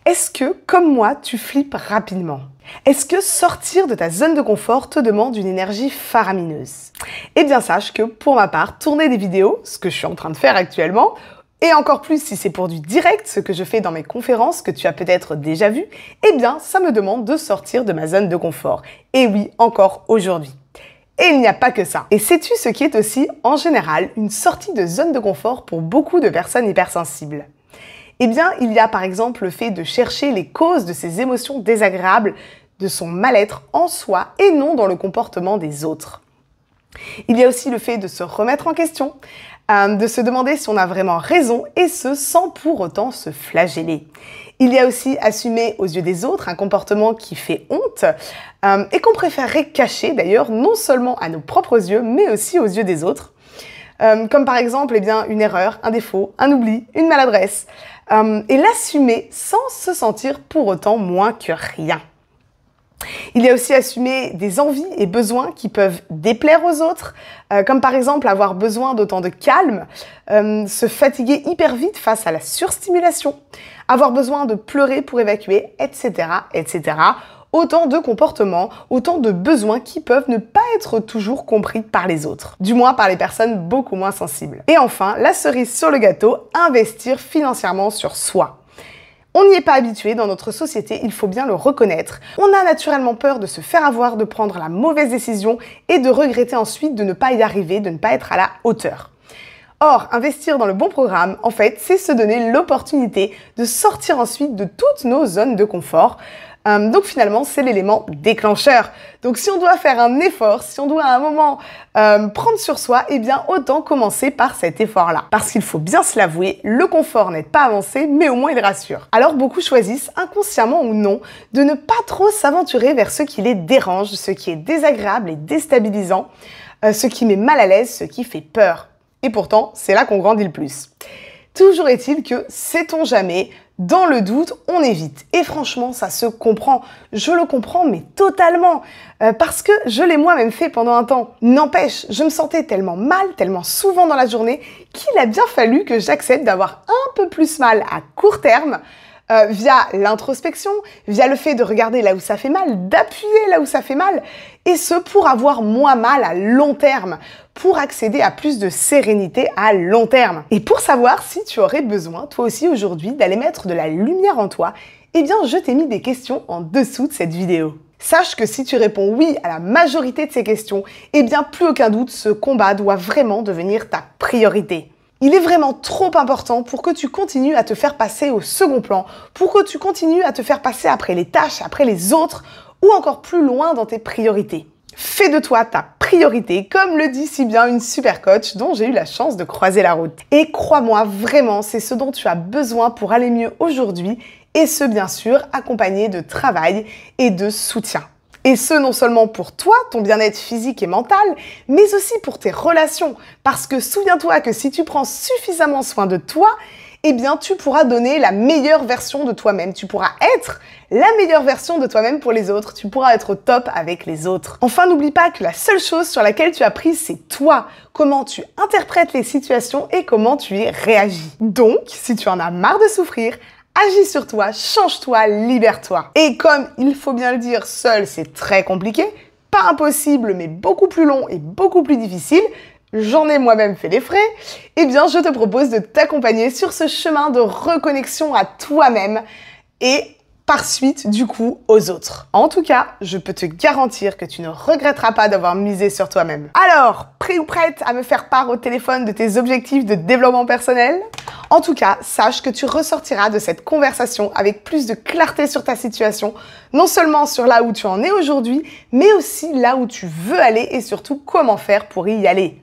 Est-ce que, comme moi, tu flippes rapidement? Est-ce que sortir de ta zone de confort te demande une énergie faramineuse? Eh bien, sache que pour ma part, tourner des vidéos, ce que je suis en train de faire actuellement, et encore plus si c'est pour du direct, ce que je fais dans mes conférences que tu as peut-être déjà vu, eh bien, ça me demande de sortir de ma zone de confort. Et oui, encore aujourd'hui. Et il n'y a pas que ça. Et sais-tu ce qui est aussi, en général, une sortie de zone de confort pour beaucoup de personnes hypersensibles? Eh bien, il y a par exemple le fait de chercher les causes de ces émotions désagréables, de son mal-être en soi et non dans le comportement des autres. Il y a aussi le fait de se remettre en question, de se demander si on a vraiment raison et ce sans pour autant se flageller. Il y a aussi assumer aux yeux des autres un comportement qui fait honte et qu'on préférerait cacher d'ailleurs non seulement à nos propres yeux mais aussi aux yeux des autres. Comme par exemple eh bien, une erreur, un défaut, un oubli, une maladresse. Et l'assumer sans se sentir pour autant moins que rien. Il y a aussi assumer des envies et besoins qui peuvent déplaire aux autres, comme par exemple avoir besoin d'autant de calme, se fatiguer hyper vite face à la surstimulation, avoir besoin de pleurer pour évacuer, etc., etc. Autant de comportements, autant de besoins qui peuvent ne pas être toujours compris par les autres, du moins par les personnes beaucoup moins sensibles. Et enfin, la cerise sur le gâteau, investir financièrement sur soi. On n'y est pas habitué dans notre société, il faut bien le reconnaître. On a naturellement peur de se faire avoir, de prendre la mauvaise décision et de regretter ensuite de ne pas y arriver, de ne pas être à la hauteur. Or, investir dans le bon programme, en fait, c'est se donner l'opportunité de sortir ensuite de toutes nos zones de confort. Donc finalement, c'est l'élément déclencheur. Donc si on doit faire un effort, si on doit à un moment prendre sur soi, eh bien autant commencer par cet effort-là. Parce qu'il faut bien se l'avouer, le confort n'aide pas avancé, mais au moins il rassure. Alors beaucoup choisissent, inconsciemment ou non, de ne pas trop s'aventurer vers ce qui les dérange, ce qui est désagréable et déstabilisant, ce qui met mal à l'aise, ce qui fait peur. Et pourtant, c'est là qu'on grandit le plus. Toujours est-il que, sait-on jamais, dans le doute, on évite. Et franchement, ça se comprend. Je le comprends, mais totalement. Parce que je l'ai moi-même fait pendant un temps. N'empêche, je me sentais tellement mal, tellement souvent dans la journée, qu'il a bien fallu que j'accepte d'avoir un peu plus mal à court terme, via l'introspection, via le fait de regarder là où ça fait mal, d'appuyer là où ça fait mal, et ce pour avoir moins mal à long terme, pour accéder à plus de sérénité à long terme. Et pour savoir si tu aurais besoin, toi aussi aujourd'hui, d'aller mettre de la lumière en toi, eh bien je t'ai mis des questions en dessous de cette vidéo. Sache que si tu réponds oui à la majorité de ces questions, eh bien plus aucun doute, ce combat doit vraiment devenir ta priorité. Il est vraiment trop important pour que tu continues à te faire passer au second plan, pour que tu continues à te faire passer après les tâches, après les autres, ou encore plus loin dans tes priorités. Fais de toi ta priorité, comme le dit si bien une super coach dont j'ai eu la chance de croiser la route. Et crois-moi, vraiment, c'est ce dont tu as besoin pour aller mieux aujourd'hui, et ce bien sûr, accompagné de travail et de soutien. Et ce, non seulement pour toi, ton bien-être physique et mental, mais aussi pour tes relations. Parce que souviens-toi que si tu prends suffisamment soin de toi, eh bien, tu pourras donner la meilleure version de toi-même. Tu pourras être la meilleure version de toi-même pour les autres. Tu pourras être au top avec les autres. Enfin, n'oublie pas que la seule chose sur laquelle tu as prise, c'est toi. Comment tu interprètes les situations et comment tu y réagis. Donc, si tu en as marre de souffrir, agis sur toi, change-toi, libère-toi. Et comme il faut bien le dire, seul c'est très compliqué, pas impossible mais beaucoup plus long et beaucoup plus difficile, j'en ai moi-même fait les frais, eh bien je te propose de t'accompagner sur ce chemin de reconnexion à toi-même et par suite du coup aux autres. En tout cas, je peux te garantir que tu ne regretteras pas d'avoir misé sur toi-même. Alors, prêt ou prête à me faire part au téléphone de tes objectifs de développement personnel ? En tout cas, sache que tu ressortiras de cette conversation avec plus de clarté sur ta situation, non seulement sur là où tu en es aujourd'hui, mais aussi là où tu veux aller et surtout comment faire pour y aller.